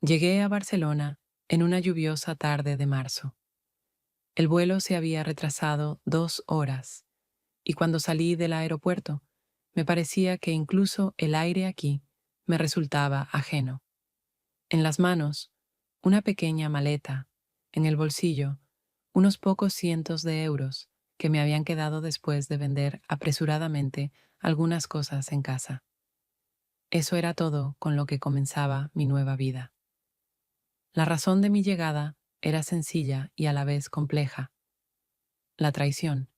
Llegué a Barcelona en una lluviosa tarde de marzo. El vuelo se había retrasado 2 horas y cuando salí del aeropuerto me parecía que incluso el aire aquí me resultaba ajeno. En las manos, una pequeña maleta, en el bolsillo, unos pocos cientos de euros que me habían quedado después de vender apresuradamente algunas cosas en casa. Eso era todo con lo que comenzaba mi nueva vida. La razón de mi llegada era sencilla y a la vez compleja: la traición.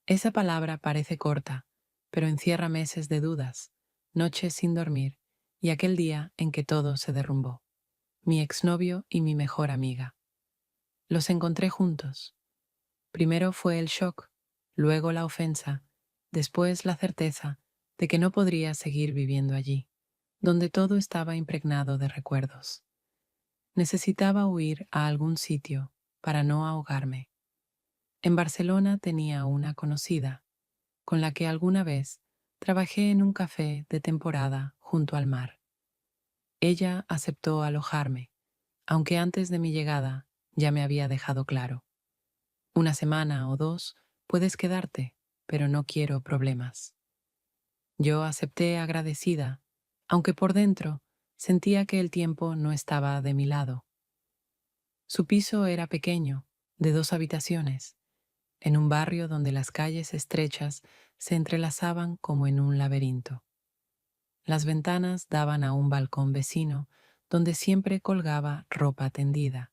Esa palabra parece corta, pero encierra meses de dudas, noches sin dormir y aquel día en que todo se derrumbó. Mi exnovio y mi mejor amiga. Los encontré juntos. Primero fue el shock, luego la ofensa, después la certeza de que no podría seguir viviendo allí, donde todo estaba impregnado de recuerdos. Necesitaba huir a algún sitio para no ahogarme. En Barcelona tenía una conocida, con la que alguna vez trabajé en un café de temporada junto al mar. Ella aceptó alojarme, aunque antes de mi llegada ya me había dejado claro: una semana o dos puedes quedarte, pero no quiero problemas. Yo acepté agradecida, aunque por dentro sentía que el tiempo no estaba de mi lado. Su piso era pequeño, de 2 habitaciones, en un barrio donde las calles estrechas se entrelazaban como en un laberinto. Las ventanas daban a un balcón vecino donde siempre colgaba ropa tendida.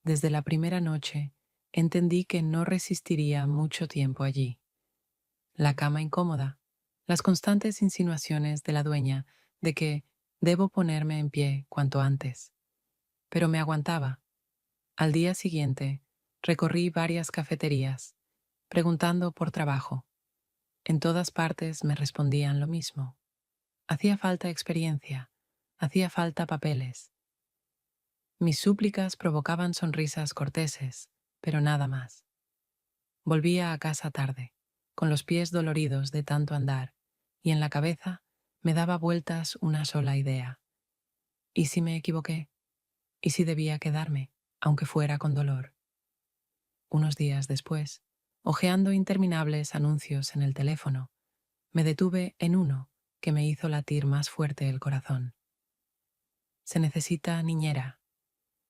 Desde la primera noche entendí que no resistiría mucho tiempo allí. La cama incómoda, las constantes insinuaciones de la dueña de que debo ponerme en pie cuanto antes. Pero me aguantaba. Al día siguiente, recorrí varias cafeterías, preguntando por trabajo. En todas partes me respondían lo mismo: hacía falta experiencia, hacía falta papeles. Mis súplicas provocaban sonrisas corteses, pero nada más. Volvía a casa tarde, con los pies doloridos de tanto andar, y en la cabeza me daba vueltas una sola idea. ¿Y si me equivoqué? ¿Y si debía quedarme, aunque fuera con dolor? Unos días después, hojeando interminables anuncios en el teléfono, me detuve en uno que me hizo latir más fuerte el corazón. Se necesita niñera,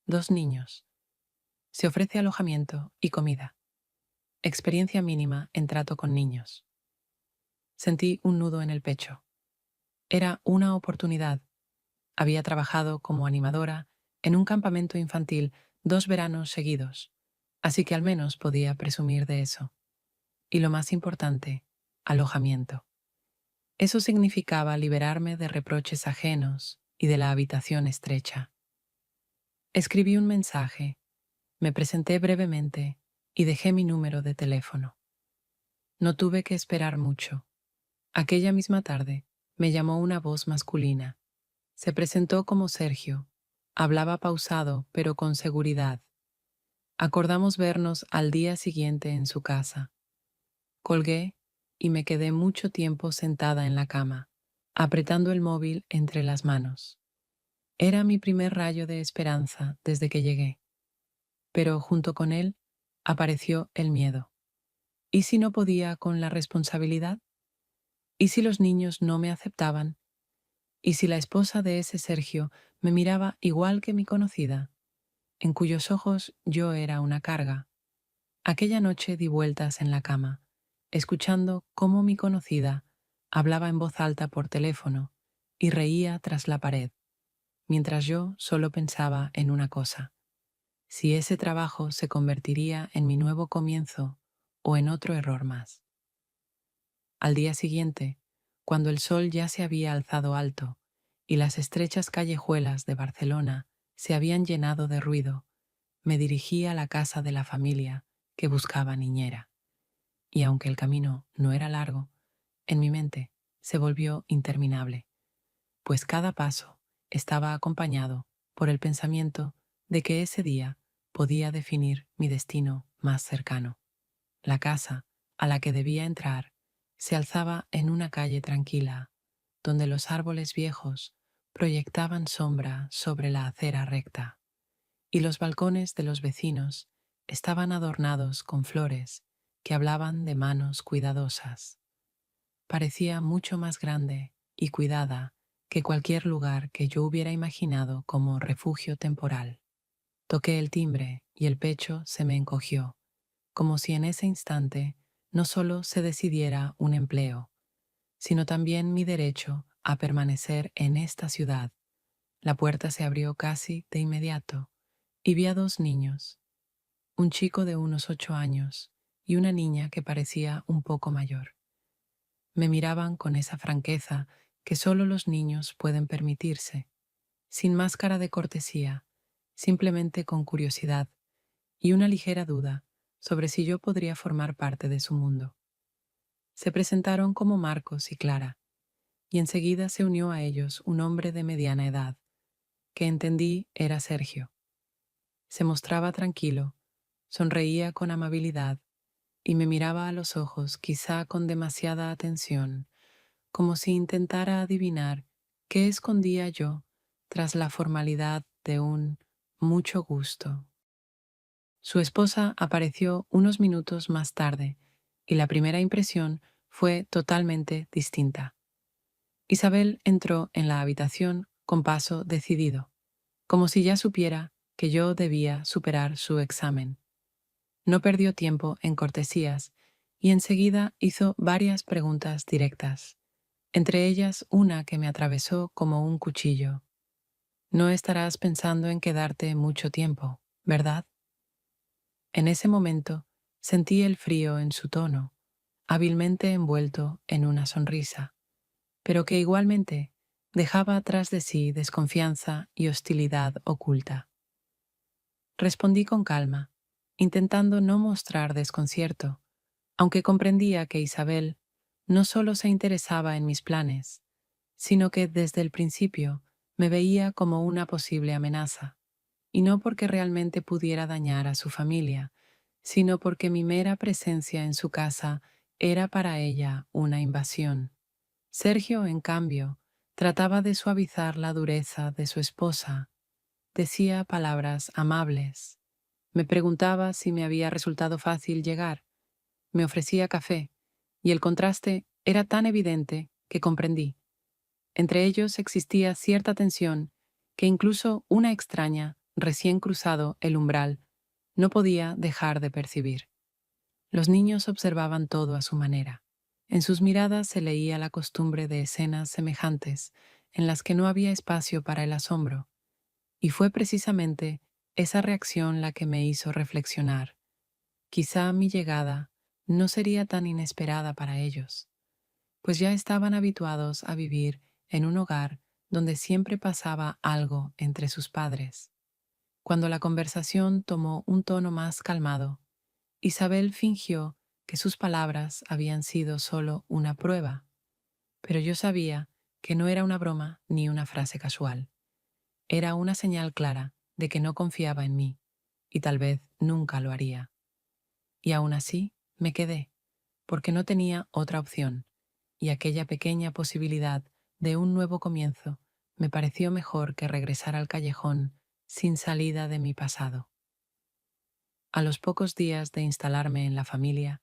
2 niños. Se ofrece alojamiento y comida. Experiencia mínima en trato con niños. Sentí un nudo en el pecho. Era una oportunidad. Había trabajado como animadora en un campamento infantil 2 veranos seguidos, así que al menos podía presumir de eso. Y lo más importante, alojamiento. Eso significaba liberarme de reproches ajenos y de la habitación estrecha. Escribí un mensaje, me presenté brevemente y dejé mi número de teléfono. No tuve que esperar mucho. Aquella misma tarde me llamó una voz masculina. Se presentó como Sergio. Hablaba pausado, pero con seguridad. Acordamos vernos al día siguiente en su casa. Colgué y me quedé mucho tiempo sentada en la cama, apretando el móvil entre las manos. Era mi primer rayo de esperanza desde que llegué. Pero junto con él apareció el miedo. ¿Y si no podía con la responsabilidad? ¿Y si los niños no me aceptaban? ¿Y si la esposa de ese Sergio me miraba igual que mi conocida, en cuyos ojos yo era una carga? Aquella noche di vueltas en la cama, escuchando cómo mi conocida hablaba en voz alta por teléfono y reía tras la pared, mientras yo solo pensaba en una cosa: si ese trabajo se convertiría en mi nuevo comienzo o en otro error más. Al día siguiente, cuando el sol ya se había alzado alto y las estrechas callejuelas de Barcelona se habían llenado de ruido, me dirigí a la casa de la familia que buscaba niñera. Y aunque el camino no era largo, en mi mente se volvió interminable, pues cada paso estaba acompañado por el pensamiento de que ese día podía definir mi destino más cercano. La casa a la que debía entrar se alzaba en una calle tranquila, donde los árboles viejos proyectaban sombra sobre la acera recta, y los balcones de los vecinos estaban adornados con flores que hablaban de manos cuidadosas. Parecía mucho más grande y cuidada que cualquier lugar que yo hubiera imaginado como refugio temporal. Toqué el timbre y el pecho se me encogió, como si en ese instante no solo se decidiera un empleo, sino también mi derecho a permanecer en esta ciudad. La puerta se abrió casi de inmediato y vi a dos niños, un chico de unos 8 años y una niña que parecía un poco mayor. Me miraban con esa franqueza que solo los niños pueden permitirse, sin máscara de cortesía, simplemente con curiosidad y una ligera duda sobre si yo podría formar parte de su mundo. Se presentaron como Marcos y Clara, y enseguida se unió a ellos un hombre de mediana edad, que entendí era Sergio. Se mostraba tranquilo, sonreía con amabilidad y me miraba a los ojos quizá con demasiada atención, como si intentara adivinar qué escondía yo tras la formalidad de un mucho gusto. Su esposa apareció unos minutos más tarde y la primera impresión fue totalmente distinta. Isabel entró en la habitación con paso decidido, como si ya supiera que yo debía superar su examen. No perdió tiempo en cortesías y enseguida hizo varias preguntas directas, entre ellas una que me atravesó como un cuchillo. No estarás pensando en quedarte mucho tiempo, ¿verdad? En ese momento sentí el frío en su tono, hábilmente envuelto en una sonrisa, pero que igualmente dejaba atrás de sí desconfianza y hostilidad oculta. Respondí con calma, intentando no mostrar desconcierto, aunque comprendía que Isabel no solo se interesaba en mis planes, sino que desde el principio me veía como una posible amenaza, y no porque realmente pudiera dañar a su familia, sino porque mi mera presencia en su casa era para ella una invasión. Sergio, en cambio, trataba de suavizar la dureza de su esposa. Decía palabras amables. Me preguntaba si me había resultado fácil llegar. Me ofrecía café, y el contraste era tan evidente que comprendí. Entre ellos existía cierta tensión que incluso una extraña, recién cruzado el umbral, no podía dejar de percibir. Los niños observaban todo a su manera. En sus miradas se leía la costumbre de escenas semejantes en las que no había espacio para el asombro, y fue precisamente esa reacción la que me hizo reflexionar. Quizá mi llegada no sería tan inesperada para ellos, pues ya estaban habituados a vivir en un hogar donde siempre pasaba algo entre sus padres. Cuando la conversación tomó un tono más calmado, Isabel fingió que sus palabras habían sido solo una prueba, pero yo sabía que no era una broma ni una frase casual. Era una señal clara de que no confiaba en mí, y tal vez nunca lo haría. Y aún así me quedé, porque no tenía otra opción, y aquella pequeña posibilidad de un nuevo comienzo me pareció mejor que regresar al callejón sin salida de mi pasado. A los pocos días de instalarme en la familia,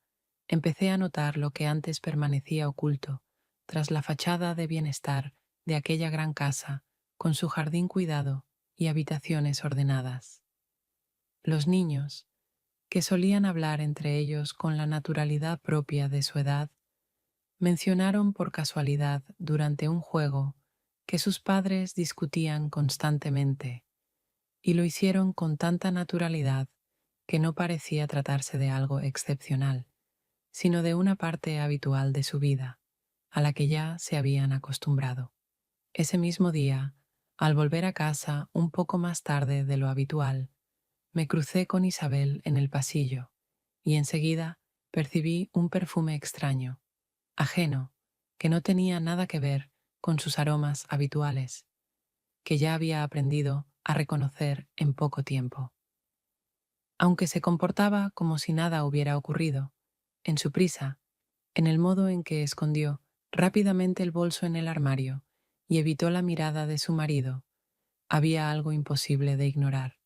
empecé a notar lo que antes permanecía oculto tras la fachada de bienestar de aquella gran casa con su jardín cuidado y habitaciones ordenadas. Los niños, que solían hablar entre ellos con la naturalidad propia de su edad, mencionaron por casualidad durante un juego que sus padres discutían constantemente, y lo hicieron con tanta naturalidad que no parecía tratarse de algo excepcional, sino de una parte habitual de su vida, a la que ya se habían acostumbrado. Ese mismo día, al volver a casa un poco más tarde de lo habitual, me crucé con Isabel en el pasillo y enseguida percibí un perfume extraño, ajeno, que no tenía nada que ver con sus aromas habituales, que ya había aprendido a reconocer en poco tiempo. Aunque se comportaba como si nada hubiera ocurrido, en su prisa, en el modo en que escondió rápidamente el bolso en el armario y evitó la mirada de su marido, había algo imposible de ignorar.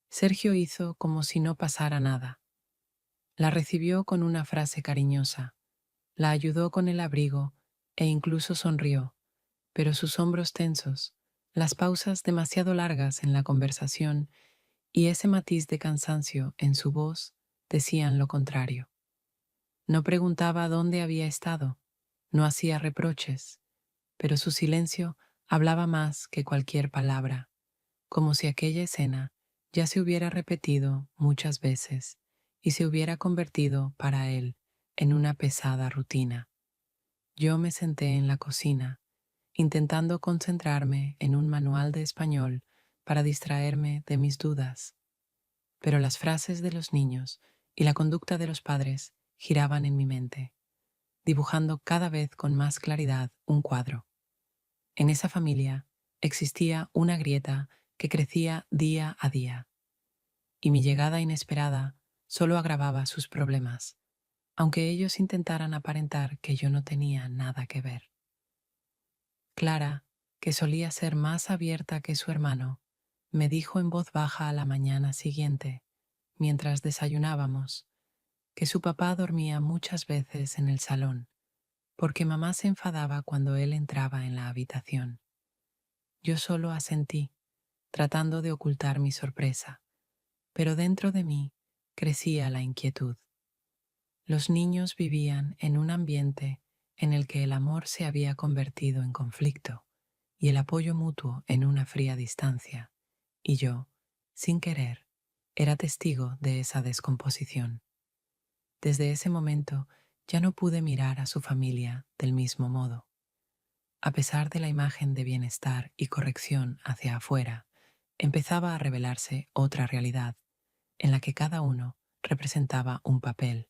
Sergio hizo como si no pasara nada. La recibió con una frase cariñosa, la ayudó con el abrigo e incluso sonrió, pero sus hombros tensos, las pausas demasiado largas en la conversación y ese matiz de cansancio en su voz decían lo contrario. No preguntaba dónde había estado, no hacía reproches, pero su silencio hablaba más que cualquier palabra, como si aquella escena ya se hubiera repetido muchas veces y se hubiera convertido para él en una pesada rutina. Yo me senté en la cocina, intentando concentrarme en un manual de español para distraerme de mis dudas, pero las frases de los niños y la conducta de los padres giraban en mi mente, dibujando cada vez con más claridad un cuadro. En esa familia existía una grieta que crecía día a día, y mi llegada inesperada solo agravaba sus problemas, aunque ellos intentaran aparentar que yo no tenía nada que ver. Clara, que solía ser más abierta que su hermano, me dijo en voz baja a la mañana siguiente, mientras desayunábamos, que su papá dormía muchas veces en el salón, porque mamá se enfadaba cuando él entraba en la habitación. Yo solo asentí, tratando de ocultar mi sorpresa, pero dentro de mí crecía la inquietud. Los niños vivían en un ambiente en el que el amor se había convertido en conflicto y el apoyo mutuo en una fría distancia, y yo, sin querer, era testigo de esa descomposición. Desde ese momento ya no pude mirar a su familia del mismo modo. A pesar de la imagen de bienestar y corrección hacia afuera, empezaba a revelarse otra realidad, en la que cada uno representaba un papel.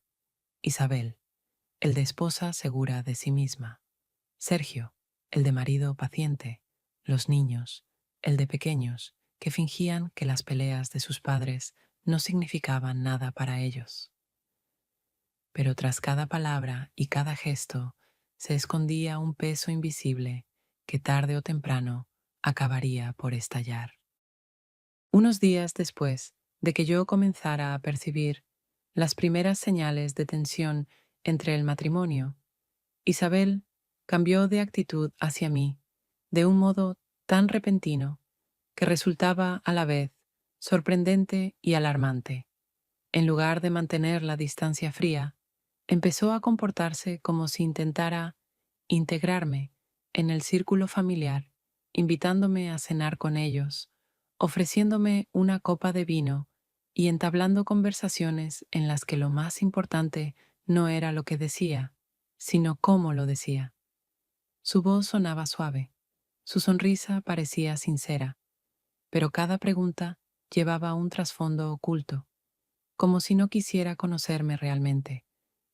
Isabel, el de esposa segura de sí misma. Sergio, el de marido paciente. Los niños, el de pequeños, que fingían que las peleas de sus padres no significaban nada para ellos. Pero tras cada palabra y cada gesto se escondía un peso invisible que tarde o temprano acabaría por estallar. Unos días después de que yo comenzara a percibir las primeras señales de tensión entre el matrimonio, Isabel cambió de actitud hacia mí de un modo tan repentino que resultaba a la vez sorprendente y alarmante. En lugar de mantener la distancia fría, empezó a comportarse como si intentara integrarme en el círculo familiar, invitándome a cenar con ellos, ofreciéndome una copa de vino y entablando conversaciones en las que lo más importante no era lo que decía, sino cómo lo decía. Su voz sonaba suave, su sonrisa parecía sincera, pero cada pregunta llevaba un trasfondo oculto, como si no quisiera conocerme realmente,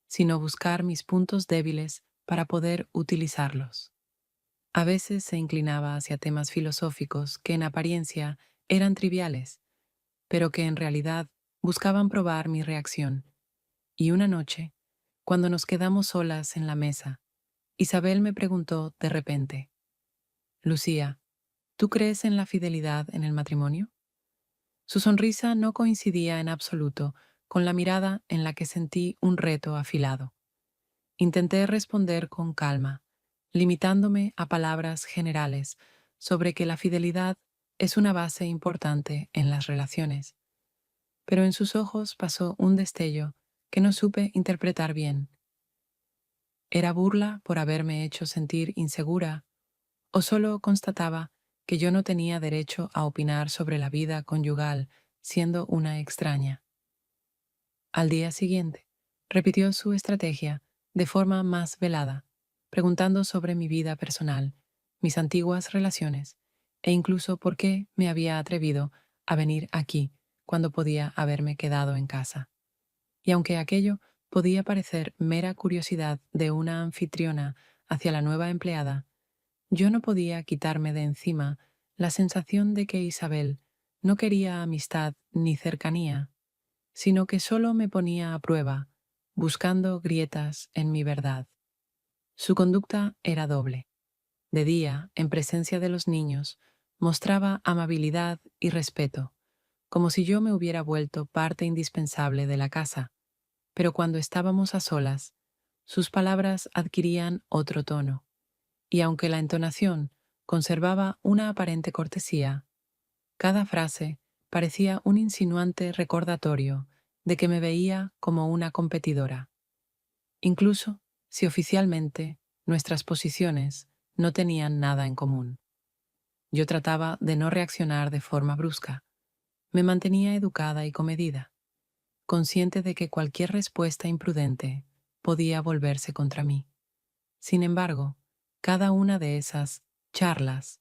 sino buscar mis puntos débiles para poder utilizarlos. A veces se inclinaba hacia temas filosóficos que en apariencia eran triviales, pero que en realidad buscaban probar mi reacción. Y una noche, cuando nos quedamos solas en la mesa, Isabel me preguntó de repente: Lucía, ¿tú crees en la fidelidad en el matrimonio? Su sonrisa no coincidía en absoluto con la mirada en la que sentí un reto afilado. Intenté responder con calma, limitándome a palabras generales sobre que la fidelidad es una base importante en las relaciones, pero en sus ojos pasó un destello que no supe interpretar bien. ¿Era burla por haberme hecho sentir insegura o solo constataba que yo no tenía derecho a opinar sobre la vida conyugal siendo una extraña? Al día siguiente, repitió su estrategia de forma más velada, preguntando sobre mi vida personal, mis antiguas relaciones e incluso por qué me había atrevido a venir aquí cuando podía haberme quedado en casa. Y aunque aquello podía parecer mera curiosidad de una anfitriona hacia la nueva empleada, yo no podía quitarme de encima la sensación de que Isabel no quería amistad ni cercanía, sino que solo me ponía a prueba, buscando grietas en mi verdad. Su conducta era doble. De día, en presencia de los niños, mostraba amabilidad y respeto, como si yo me hubiera vuelto parte indispensable de la casa, pero cuando estábamos a solas, sus palabras adquirían otro tono, y aunque la entonación conservaba una aparente cortesía, cada frase parecía un insinuante recordatorio de que me veía como una competidora, incluso si oficialmente nuestras posiciones no tenían nada en común. Yo trataba de no reaccionar de forma brusca, me mantenía educada y comedida, consciente de que cualquier respuesta imprudente podía volverse contra mí. Sin embargo, cada una de esas charlas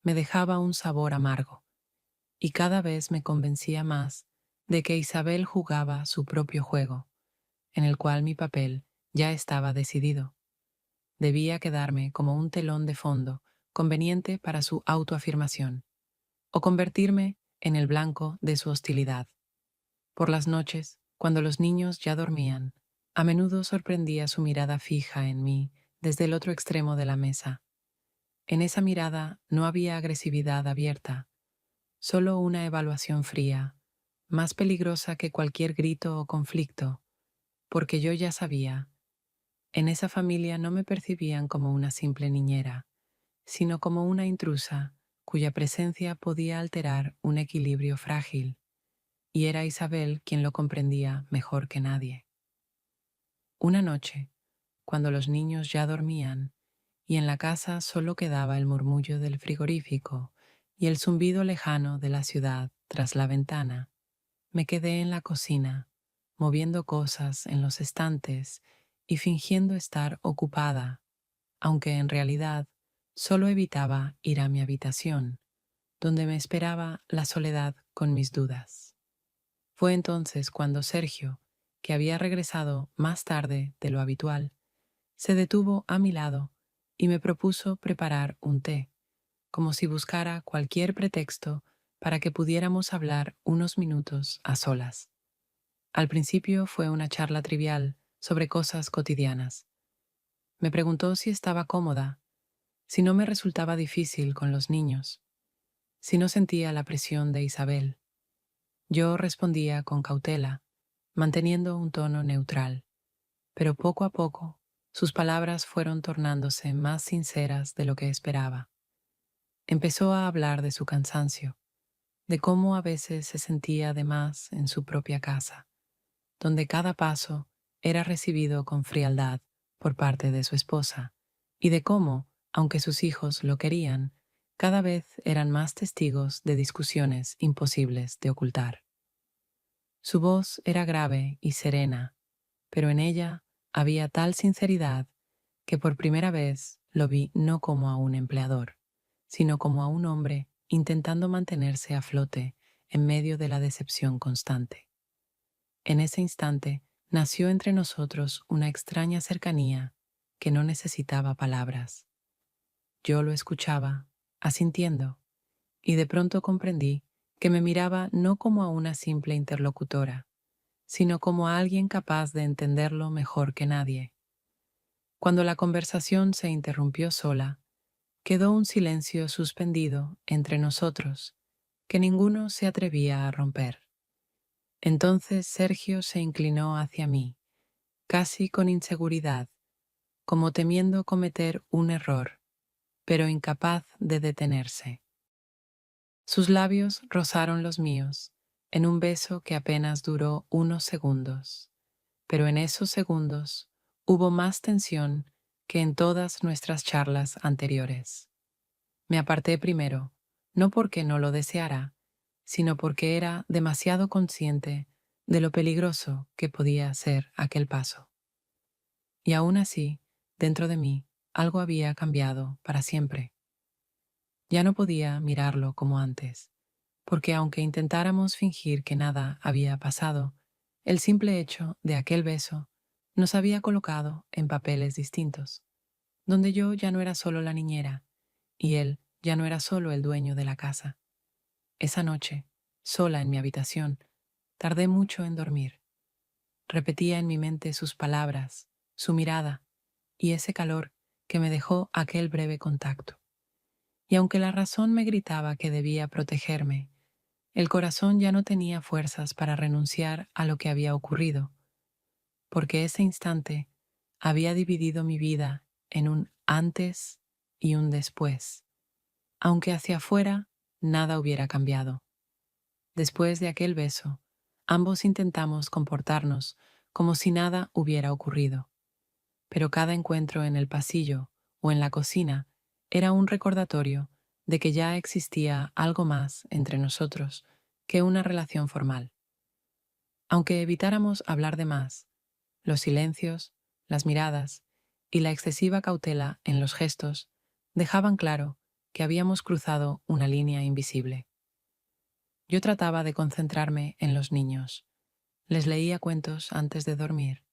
me dejaba un sabor amargo, y cada vez me convencía más de que Isabel jugaba su propio juego, en el cual mi papel ya estaba decidido. Debía quedarme como un telón de fondo conveniente para su autoafirmación, o convertirme en el blanco de su hostilidad. Por las noches, cuando los niños ya dormían, a menudo sorprendía su mirada fija en mí desde el otro extremo de la mesa. En esa mirada no había agresividad abierta, solo una evaluación fría, más peligrosa que cualquier grito o conflicto, porque yo ya sabía, en esa familia no me percibían como una simple niñera, sino como una intrusa cuya presencia podía alterar un equilibrio frágil, y era Isabel quien lo comprendía mejor que nadie. Una noche, cuando los niños ya dormían y en la casa solo quedaba el murmullo del frigorífico y el zumbido lejano de la ciudad tras la ventana, me quedé en la cocina, moviendo cosas en los estantes y fingiendo estar ocupada, aunque en realidad solo evitaba ir a mi habitación, donde me esperaba la soledad con mis dudas. Fue entonces cuando Sergio, que había regresado más tarde de lo habitual, se detuvo a mi lado y me propuso preparar un té, como si buscara cualquier pretexto para que pudiéramos hablar unos minutos a solas. Al principio fue una charla trivial sobre cosas cotidianas. Me preguntó si estaba cómoda, si no me resultaba difícil con los niños, si no sentía la presión de Isabel. Yo respondía con cautela, manteniendo un tono neutral, pero poco a poco sus palabras fueron tornándose más sinceras de lo que esperaba. Empezó a hablar de su cansancio, de cómo a veces se sentía de más en su propia casa, donde cada paso era recibido con frialdad por parte de su esposa, y de cómo, aunque sus hijos lo querían, cada vez eran más testigos de discusiones imposibles de ocultar. Su voz era grave y serena, pero en ella había tal sinceridad que por primera vez lo vi no como a un empleador, sino como a un hombre intentando mantenerse a flote en medio de la decepción constante. En ese instante nació entre nosotros una extraña cercanía que no necesitaba palabras. Yo lo escuchaba, asintiendo, y de pronto comprendí que me miraba no como a una simple interlocutora, sino como a alguien capaz de entenderlo mejor que nadie. Cuando la conversación se interrumpió sola, quedó un silencio suspendido entre nosotros, que ninguno se atrevía a romper. Entonces Sergio se inclinó hacia mí, casi con inseguridad, como temiendo cometer un error, pero incapaz de detenerse. Sus labios rozaron los míos, en un beso que apenas duró unos segundos, pero en esos segundos hubo más tensión que en todas nuestras charlas anteriores. Me aparté primero, no porque no lo deseara, sino porque era demasiado consciente de lo peligroso que podía ser aquel paso. Y aún así, dentro de mí, algo había cambiado para siempre. Ya no podía mirarlo como antes, porque aunque intentáramos fingir que nada había pasado, el simple hecho de aquel beso nos había colocado en papeles distintos, donde yo ya no era solo la niñera, y él ya no era solo el dueño de la casa. Esa noche, sola en mi habitación, tardé mucho en dormir. Repetía en mi mente sus palabras, su mirada y ese calor que me dejó aquel breve contacto. Y aunque la razón me gritaba que debía protegerme, el corazón ya no tenía fuerzas para renunciar a lo que había ocurrido, porque ese instante había dividido mi vida en un antes y un después, aunque hacia afuera nada hubiera cambiado. Después de aquel beso, ambos intentamos comportarnos como si nada hubiera ocurrido, pero cada encuentro en el pasillo o en la cocina era un recordatorio de que ya existía algo más entre nosotros que una relación formal. Aunque evitáramos hablar de más, los silencios, las miradas y la excesiva cautela en los gestos dejaban claro que habíamos cruzado una línea invisible. Yo trataba de concentrarme en los niños. Les leía cuentos antes de dormir,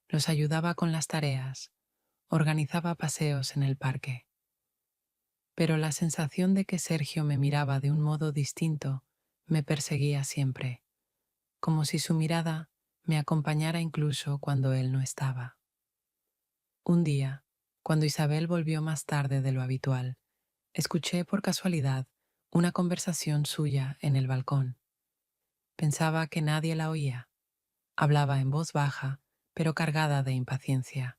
los ayudaba con las tareas, organizaba paseos en el parque. Pero la sensación de que Sergio me miraba de un modo distinto me perseguía siempre, como si su mirada me acompañara incluso cuando él no estaba. Un día, cuando Isabel volvió más tarde de lo habitual, escuché por casualidad una conversación suya en el balcón. Pensaba que nadie la oía. Hablaba en voz baja, pero cargada de impaciencia.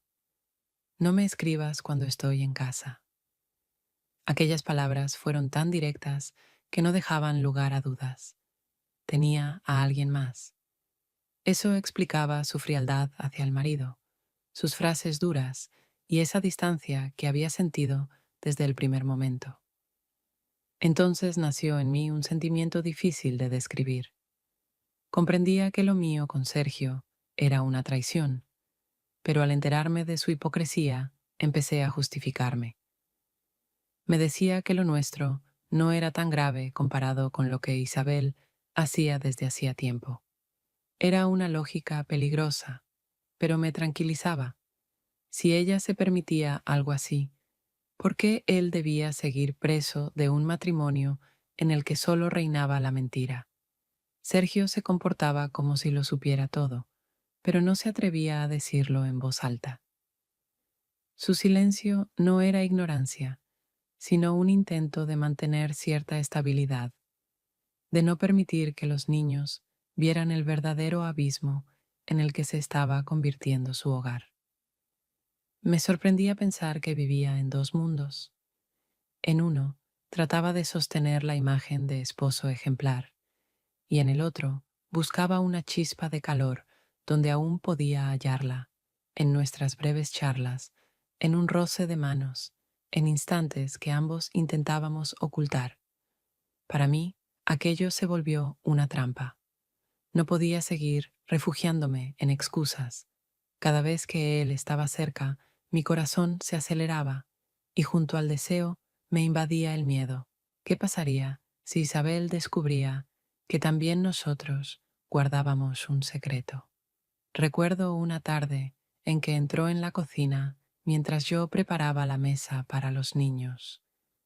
No me escribas cuando estoy en casa. Aquellas palabras fueron tan directas que no dejaban lugar a dudas. Tenía a alguien más. Eso explicaba su frialdad hacia el marido, sus frases duras y esa distancia que había sentido desde el primer momento. Entonces nació en mí un sentimiento difícil de describir. Comprendía que lo mío con Sergio era una traición, pero al enterarme de su hipocresía, empecé a justificarme. Me decía que lo nuestro no era tan grave comparado con lo que Isabel hacía desde hacía tiempo. Era una lógica peligrosa, pero me tranquilizaba. Si ella se permitía algo así, ¿por qué él debía seguir preso de un matrimonio en el que solo reinaba la mentira? Sergio se comportaba como si lo supiera todo, pero no se atrevía a decirlo en voz alta. Su silencio no era ignorancia, sino un intento de mantener cierta estabilidad, de no permitir que los niños vieran el verdadero abismo en el que se estaba convirtiendo su hogar. Me sorprendía pensar que vivía en dos mundos. En uno, trataba de sostener la imagen de esposo ejemplar, y en el otro, buscaba una chispa de calor donde aún podía hallarla, en nuestras breves charlas, en un roce de manos, en instantes que ambos intentábamos ocultar. Para mí, aquello se volvió una trampa. No podía seguir refugiándome en excusas. Cada vez que él estaba cerca, mi corazón se aceleraba y junto al deseo me invadía el miedo. ¿Qué pasaría si Isabel descubría que también nosotros guardábamos un secreto? Recuerdo una tarde en que entró en la cocina mientras yo preparaba la mesa para los niños.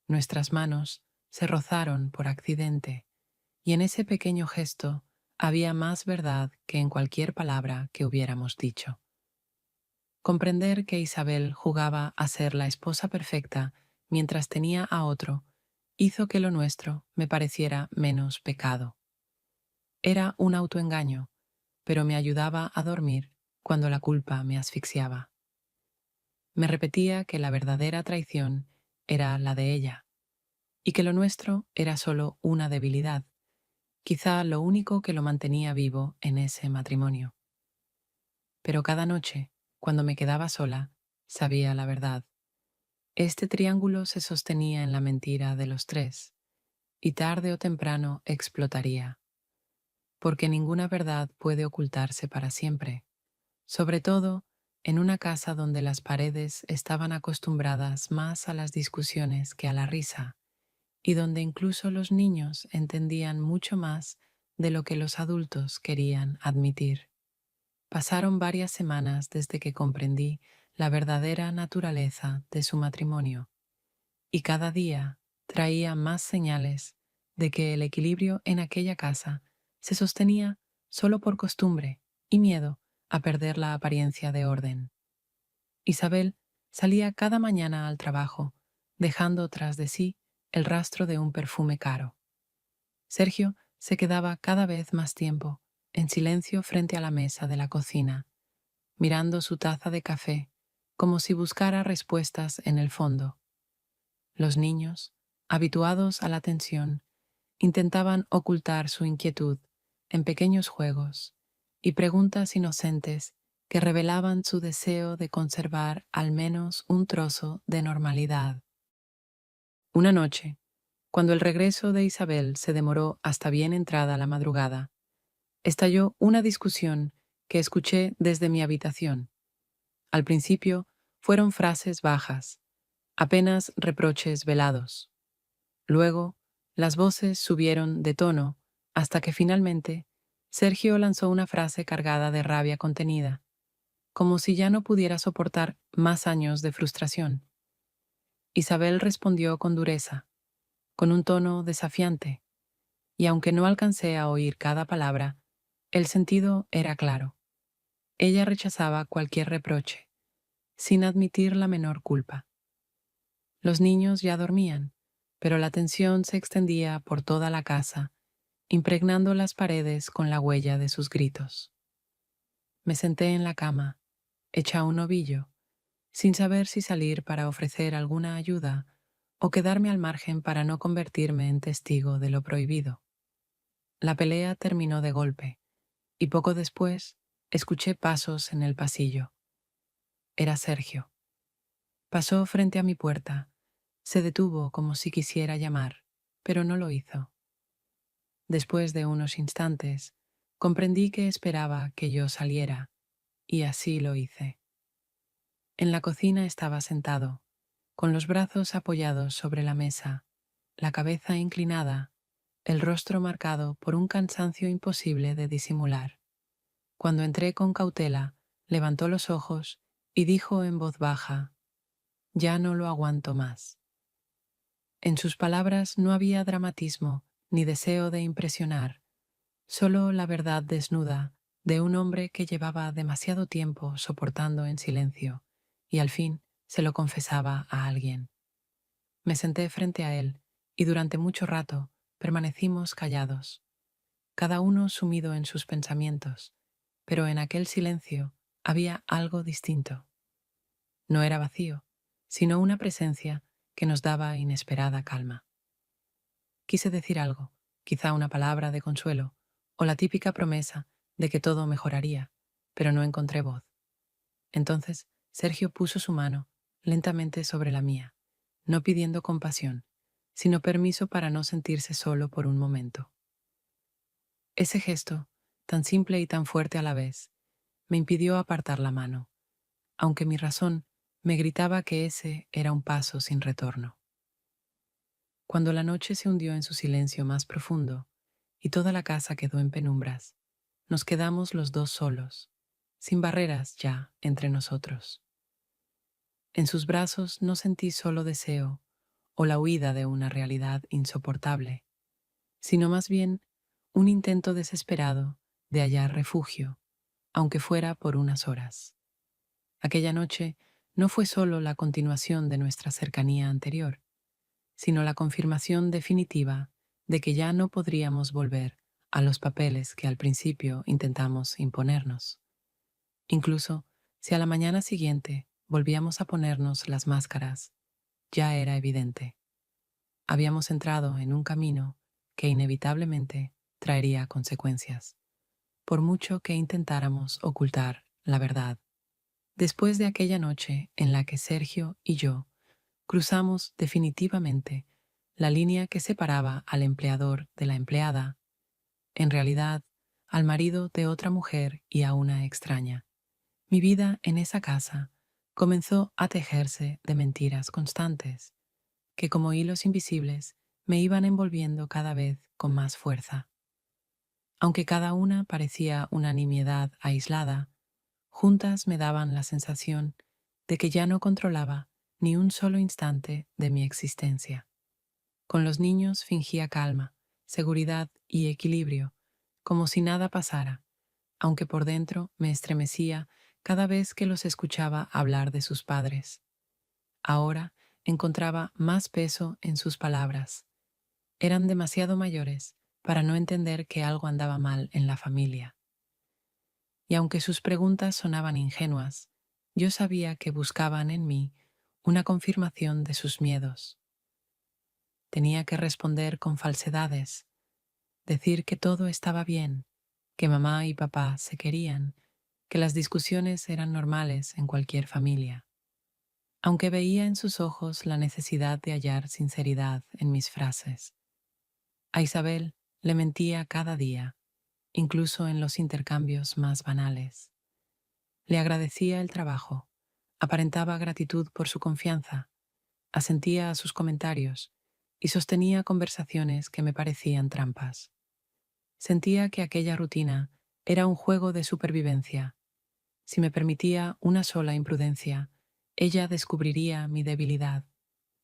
Nuestras manos se rozaron por accidente y en ese pequeño gesto había más verdad que en cualquier palabra que hubiéramos dicho. Comprender que Isabel jugaba a ser la esposa perfecta mientras tenía a otro hizo que lo nuestro me pareciera menos pecado. Era un autoengaño, pero me ayudaba a dormir cuando la culpa me asfixiaba. Me repetía que la verdadera traición era la de ella y que lo nuestro era solo una debilidad, quizá lo único que lo mantenía vivo en ese matrimonio. Pero cada noche, cuando me quedaba sola, sabía la verdad. Este triángulo se sostenía en la mentira de los tres, y tarde o temprano explotaría, porque ninguna verdad puede ocultarse para siempre, sobre todo en una casa donde las paredes estaban acostumbradas más a las discusiones que a la risa, y donde incluso los niños entendían mucho más de lo que los adultos querían admitir. Pasaron varias semanas desde que comprendí la verdadera naturaleza de su matrimonio, y cada día traía más señales de que el equilibrio en aquella casa se sostenía solo por costumbre y miedo a perder la apariencia de orden. Isabel salía cada mañana al trabajo, dejando tras de sí el rastro de un perfume caro. Sergio se quedaba cada vez más tiempo, en silencio frente a la mesa de la cocina, mirando su taza de café, como si buscara respuestas en el fondo. Los niños, habituados a la tensión, intentaban ocultar su inquietud en pequeños juegos y preguntas inocentes que revelaban su deseo de conservar al menos un trozo de normalidad. Una noche, cuando el regreso de Isabel se demoró hasta bien entrada la madrugada, estalló una discusión que escuché desde mi habitación. Al principio fueron frases bajas, apenas reproches velados. Luego, las voces subieron de tono hasta que finalmente Sergio lanzó una frase cargada de rabia contenida, como si ya no pudiera soportar más años de frustración. Isabel respondió con dureza, con un tono desafiante, y aunque no alcancé a oír cada palabra, el sentido era claro. Ella rechazaba cualquier reproche, sin admitir la menor culpa. Los niños ya dormían, pero la tensión se extendía por toda la casa, impregnando las paredes con la huella de sus gritos. Me senté en la cama, hecha un ovillo, sin saber si salir para ofrecer alguna ayuda o quedarme al margen para no convertirme en testigo de lo prohibido. La pelea terminó de golpe, y poco después escuché pasos en el pasillo. Era Sergio. Pasó frente a mi puerta, se detuvo como si quisiera llamar, pero no lo hizo. Después de unos instantes, comprendí que esperaba que yo saliera, y así lo hice. En la cocina estaba sentado, con los brazos apoyados sobre la mesa, la cabeza inclinada, el rostro marcado por un cansancio imposible de disimular. Cuando entré con cautela, levantó los ojos y dijo en voz baja: «Ya no lo aguanto más». En sus palabras no había dramatismo ni deseo de impresionar, solo la verdad desnuda de un hombre que llevaba demasiado tiempo soportando en silencio y al fin se lo confesaba a alguien. Me senté frente a él y durante mucho rato permanecimos callados, cada uno sumido en sus pensamientos, pero en aquel silencio había algo distinto. No era vacío, sino una presencia que nos daba inesperada calma. Quise decir algo, quizá una palabra de consuelo, o la típica promesa de que todo mejoraría, pero no encontré voz. Entonces Sergio puso su mano lentamente sobre la mía, no pidiendo compasión, sino permiso para no sentirse solo por un momento. Ese gesto, tan simple y tan fuerte a la vez, me impidió apartar la mano, aunque mi razón me gritaba que ese era un paso sin retorno. Cuando la noche se hundió en su silencio más profundo y toda la casa quedó en penumbras, nos quedamos los dos solos, sin barreras ya entre nosotros. En sus brazos no sentí solo deseo o la huida de una realidad insoportable, sino más bien un intento desesperado de hallar refugio, aunque fuera por unas horas. Aquella noche no fue solo la continuación de nuestra cercanía anterior, sino la confirmación definitiva de que ya no podríamos volver a los papeles que al principio intentamos imponernos. Incluso si a la mañana siguiente volvíamos a ponernos las máscaras, ya era evidente. Habíamos entrado en un camino que inevitablemente traería consecuencias, por mucho que intentáramos ocultar la verdad. Después de aquella noche en la que Sergio y yo cruzamos definitivamente la línea que separaba al empleador de la empleada, en realidad, al marido de otra mujer y a una extraña. Mi vida en esa casa comenzó a tejerse de mentiras constantes, que como hilos invisibles me iban envolviendo cada vez con más fuerza. Aunque cada una parecía una nimiedad aislada, juntas me daban la sensación de que ya no controlaba ni un solo instante de mi existencia. Con los niños fingía calma, seguridad y equilibrio, como si nada pasara, aunque por dentro me estremecía cada vez que los escuchaba hablar de sus padres. Ahora encontraba más peso en sus palabras. Eran demasiado mayores para no entender que algo andaba mal en la familia. Y aunque sus preguntas sonaban ingenuas, yo sabía que buscaban en mí una confirmación de sus miedos. Tenía que responder con falsedades, decir que todo estaba bien, que mamá y papá se querían, que las discusiones eran normales en cualquier familia. Aunque veía en sus ojos la necesidad de hallar sinceridad en mis frases. A Isabel le mentía cada día, incluso en los intercambios más banales. Le agradecía el trabajo, aparentaba gratitud por su confianza, asentía a sus comentarios y sostenía conversaciones que me parecían trampas. Sentía que aquella rutina era un juego de supervivencia. Si me permitía una sola imprudencia, ella descubriría mi debilidad.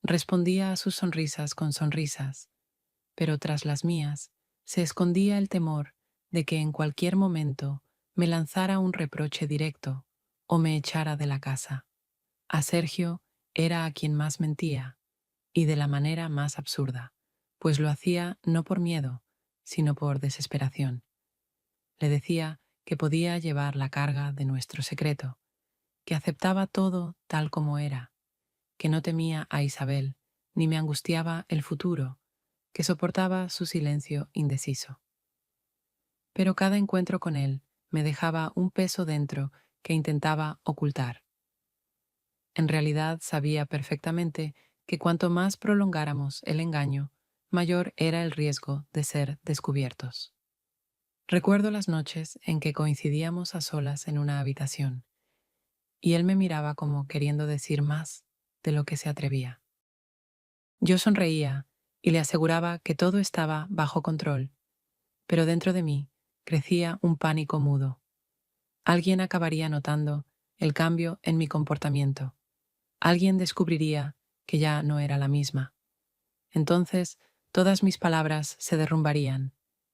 Respondía a sus sonrisas con sonrisas, pero tras las mías se escondía el temor de que en cualquier momento me lanzara un reproche directo o me echara de la casa. A Sergio era a quien más mentía, y de la manera más absurda, pues lo hacía no por miedo, sino por desesperación. Le decía que podía llevar la carga de nuestro secreto, que aceptaba todo tal como era, que no temía a Isabel, ni me angustiaba el futuro, que soportaba su silencio indeciso. Pero cada encuentro con él me dejaba un peso dentro que intentaba ocultar. En realidad sabía perfectamente que cuanto más prolongáramos el engaño, mayor era el riesgo de ser descubiertos. Recuerdo las noches en que coincidíamos a solas en una habitación, y él me miraba como queriendo decir más de lo que se atrevía. Yo sonreía y le aseguraba que todo estaba bajo control, pero dentro de mí crecía un pánico mudo. Alguien acabaría notando el cambio en mi comportamiento. Alguien descubriría que ya no era la misma. Entonces, todas mis palabras se derrumbarían,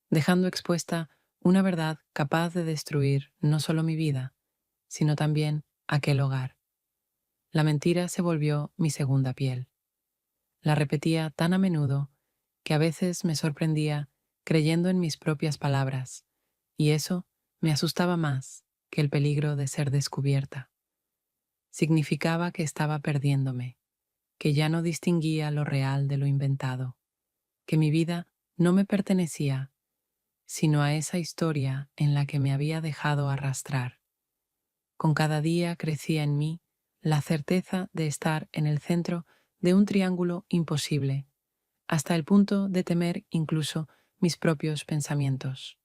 dejando expuesta una verdad capaz de destruir no solo mi vida, sino también aquel hogar. La mentira se volvió mi segunda piel. La repetía tan a menudo que a veces me sorprendía creyendo en mis propias palabras, y eso me asustaba más que el peligro de ser descubierta. Significaba que estaba perdiéndome, que ya no distinguía lo real de lo inventado, que mi vida no me pertenecía, sino a esa historia en la que me había dejado arrastrar. Con cada día crecía en mí la certeza de estar en el centro de un triángulo imposible, hasta el punto de temer incluso mis propios pensamientos.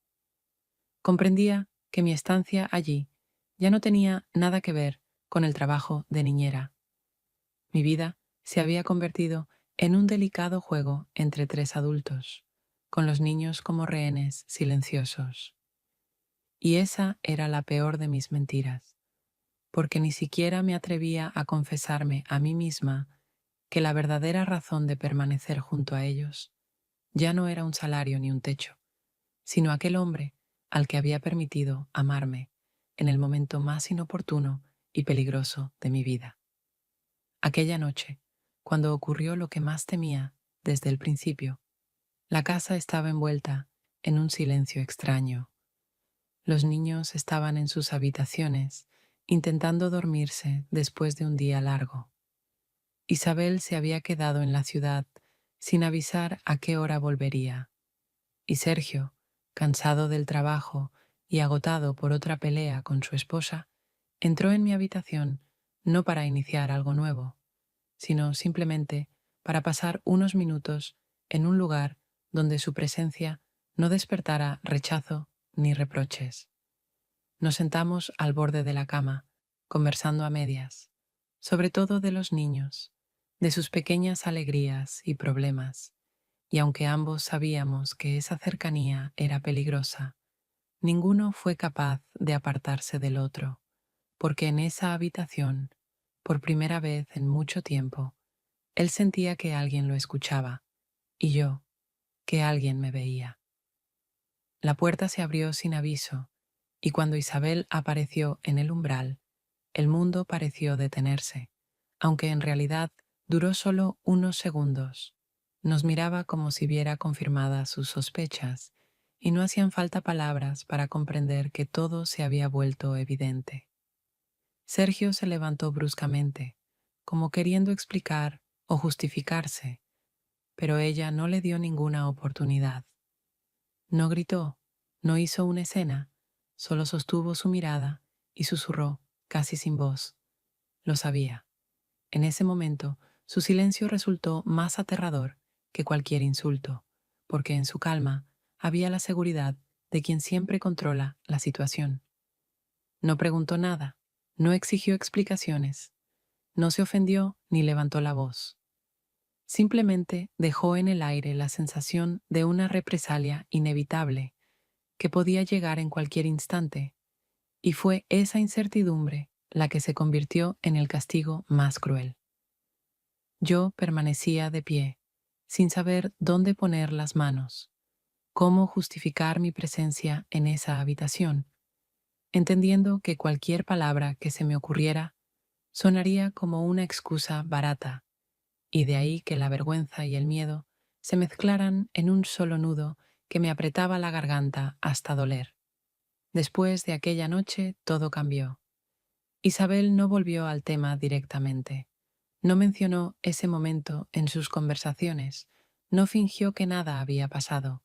Comprendía que mi estancia allí ya no tenía nada que ver con el trabajo de niñera. Mi vida se había convertido en un delicado juego entre tres adultos, con los niños como rehenes silenciosos. Y esa era la peor de mis mentiras, porque ni siquiera me atrevía a confesarme a mí misma que la verdadera razón de permanecer junto a ellos ya no era un salario ni un techo, sino aquel hombre al que había permitido amarme en el momento más inoportuno y peligroso de mi vida. Aquella noche, cuando ocurrió lo que más temía desde el principio, la casa estaba envuelta en un silencio extraño. Los niños estaban en sus habitaciones, intentando dormirse después de un día largo. Isabel se había quedado en la ciudad sin avisar a qué hora volvería, y Sergio, cansado del trabajo y agotado por otra pelea con su esposa, entró en mi habitación no para iniciar algo nuevo, sino simplemente para pasar unos minutos en un lugar donde su presencia no despertara rechazo ni reproches. Nos sentamos al borde de la cama, conversando a medias, sobre todo de los niños, de sus pequeñas alegrías y problemas, y aunque ambos sabíamos que esa cercanía era peligrosa, ninguno fue capaz de apartarse del otro, porque en esa habitación, por primera vez en mucho tiempo, él sentía que alguien lo escuchaba, y yo, que alguien me veía. La puerta se abrió sin aviso, y cuando Isabel apareció en el umbral, el mundo pareció detenerse, aunque en realidad duró solo unos segundos. Nos miraba como si viera confirmadas sus sospechas, y no hacían falta palabras para comprender que todo se había vuelto evidente. Sergio se levantó bruscamente, como queriendo explicar o justificarse, pero ella no le dio ninguna oportunidad. No gritó, no hizo una escena, solo sostuvo su mirada y susurró, casi sin voz. Lo sabía. En ese momento, su silencio resultó más aterrador que cualquier insulto, porque en su calma había la seguridad de quien siempre controla la situación. No preguntó nada, no exigió explicaciones, no se ofendió ni levantó la voz. Simplemente dejó en el aire la sensación de una represalia inevitable que podía llegar en cualquier instante, y fue esa incertidumbre la que se convirtió en el castigo más cruel. Yo permanecía de pie, sin saber dónde poner las manos, cómo justificar mi presencia en esa habitación, entendiendo que cualquier palabra que se me ocurriera sonaría como una excusa barata, y de ahí que la vergüenza y el miedo se mezclaran en un solo nudo que me apretaba la garganta hasta doler. Después de aquella noche todo cambió. Isabel no volvió al tema directamente. No mencionó ese momento en sus conversaciones, no fingió que nada había pasado,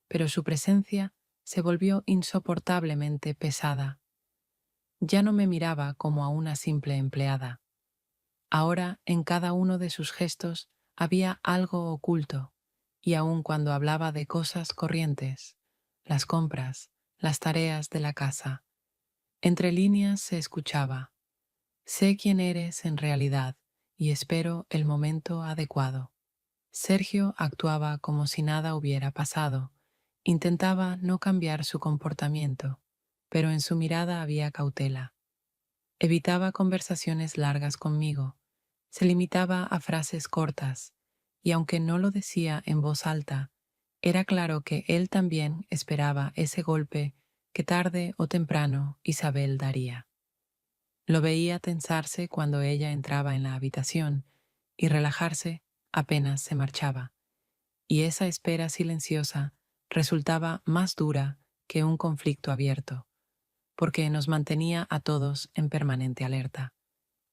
pero su presencia se volvió insoportablemente pesada. Ya no me miraba como a una simple empleada. Ahora en cada uno de sus gestos había algo oculto, y aun cuando hablaba de cosas corrientes, las compras, las tareas de la casa, entre líneas se escuchaba: sé quién eres en realidad y espero el momento adecuado. Sergio actuaba como si nada hubiera pasado. Intentaba no cambiar su comportamiento, pero en su mirada había cautela. Evitaba conversaciones largas conmigo. Se limitaba a frases cortas, y aunque no lo decía en voz alta, era claro que él también esperaba ese golpe que tarde o temprano Isabel daría. Lo veía tensarse cuando ella entraba en la habitación y relajarse apenas se marchaba, y esa espera silenciosa resultaba más dura que un conflicto abierto, porque nos mantenía a todos en permanente alerta,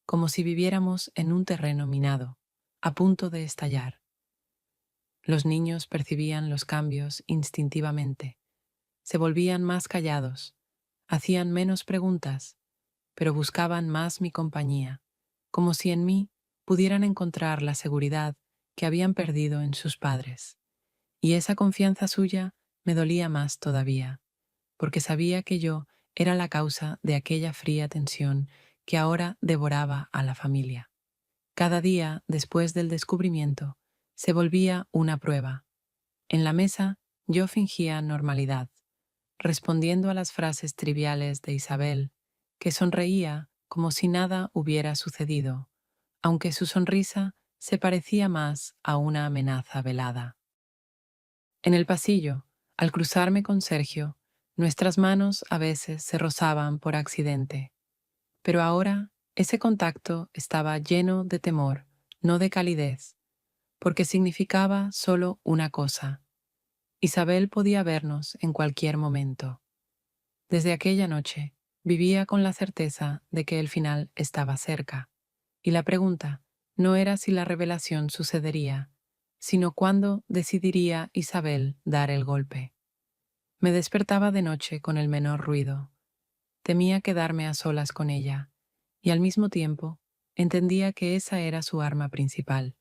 como si viviéramos en un terreno minado, a punto de estallar. Los niños percibían los cambios instintivamente, se volvían más callados, hacían menos preguntas, pero buscaban más mi compañía, como si en mí pudieran encontrar la seguridad que habían perdido en sus padres. Y esa confianza suya me dolía más todavía, porque sabía que yo era la causa de aquella fría tensión que ahora devoraba a la familia. Cada día, después del descubrimiento, se volvía una prueba. En la mesa yo fingía normalidad, respondiendo a las frases triviales de Isabel, que sonreía como si nada hubiera sucedido, aunque su sonrisa se parecía más a una amenaza velada. En el pasillo, al cruzarme con Sergio, nuestras manos a veces se rozaban por accidente, pero ahora ese contacto estaba lleno de temor, no de calidez, porque significaba solo una cosa: Isabel podía vernos en cualquier momento. Desde aquella noche, vivía con la certeza de que el final estaba cerca, y la pregunta no era si la revelación sucedería, sino cuándo decidiría Isabel dar el golpe. Me despertaba de noche con el menor ruido. Temía quedarme a solas con ella, y al mismo tiempo entendía que esa era su arma principal,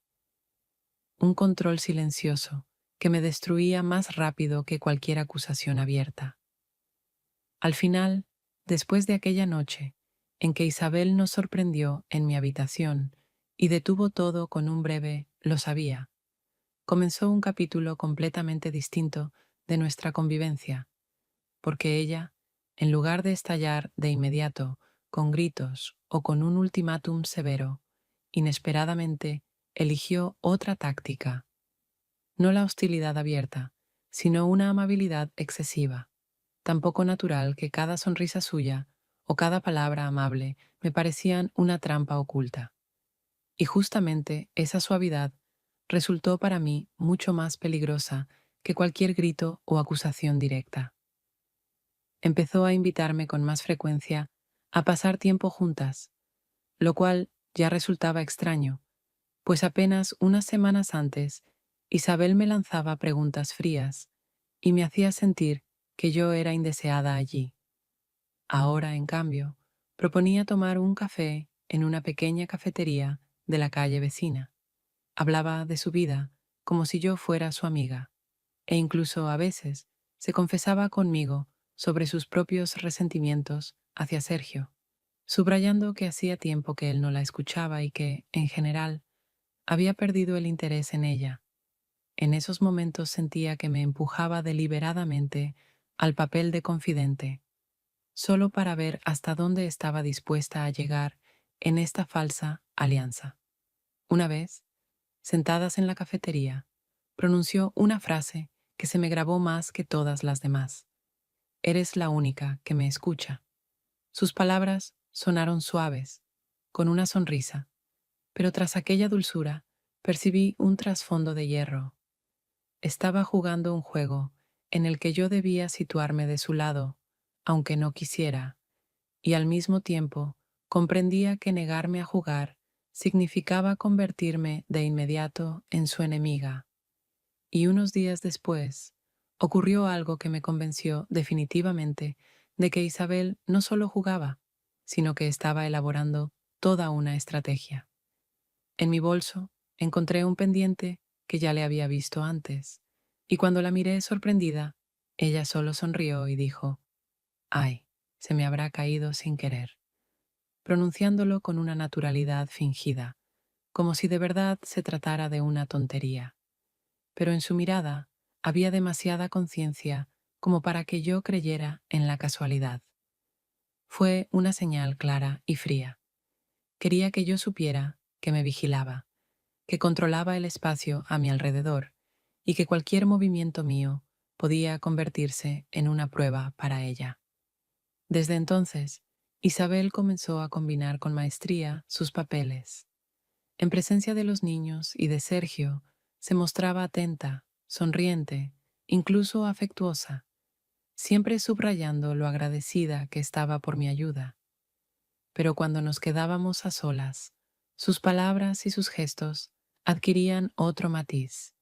un control silencioso que me destruía más rápido que cualquier acusación abierta. Al final, después de aquella noche en que Isabel nos sorprendió en mi habitación y detuvo todo con un breve «lo sabía», comenzó un capítulo completamente distinto de nuestra convivencia, porque ella, en lugar de estallar de inmediato con gritos o con un ultimátum severo, inesperadamente eligió otra táctica, no la hostilidad abierta, sino una amabilidad excesiva, tan poco natural que cada sonrisa suya o cada palabra amable me parecían una trampa oculta. Y justamente esa suavidad resultó para mí mucho más peligrosa que cualquier grito o acusación directa. Empezó a invitarme con más frecuencia a pasar tiempo juntas, lo cual ya resultaba extraño, pues apenas unas semanas antes Isabel me lanzaba preguntas frías y me hacía sentir que yo era indeseada allí. Ahora, en cambio, proponía tomar un café en una pequeña cafetería de la calle vecina. Hablaba de su vida como si yo fuera su amiga, e incluso a veces se confesaba conmigo sobre sus propios resentimientos hacia Sergio, subrayando que hacía tiempo que él no la escuchaba y que, en general, había perdido el interés en ella. En esos momentos sentía que me empujaba deliberadamente al papel de confidente, solo para ver hasta dónde estaba dispuesta a llegar en esta falsa alianza. Una vez, sentadas en la cafetería, pronunció una frase que se me grabó más que todas las demás. Eres la única que me escucha. Sus palabras sonaron suaves, con una sonrisa, pero tras aquella dulzura percibí un trasfondo de hierro. Estaba jugando un juego en el que yo debía situarme de su lado, aunque no quisiera, y al mismo tiempo comprendía que negarme a jugar significaba convertirme de inmediato en su enemiga. Y unos días después, ocurrió algo que me convenció definitivamente de que Isabel no solo jugaba, sino que estaba elaborando toda una estrategia. En mi bolso encontré un pendiente que ya le había visto antes, y cuando la miré sorprendida, ella solo sonrió y dijo, «Ay, se me habrá caído sin querer», pronunciándolo con una naturalidad fingida, como si de verdad se tratara de una tontería. Pero en su mirada había demasiada conciencia como para que yo creyera en la casualidad. Fue una señal clara y fría. Quería que yo supiera que me vigilaba, que controlaba el espacio a mi alrededor y que cualquier movimiento mío podía convertirse en una prueba para ella. Desde entonces, Isabel comenzó a combinar con maestría sus papeles. En presencia de los niños y de Sergio, se mostraba atenta, sonriente, incluso afectuosa, siempre subrayando lo agradecida que estaba por mi ayuda. Pero cuando nos quedábamos a solas, sus palabras y sus gestos adquirían otro matiz,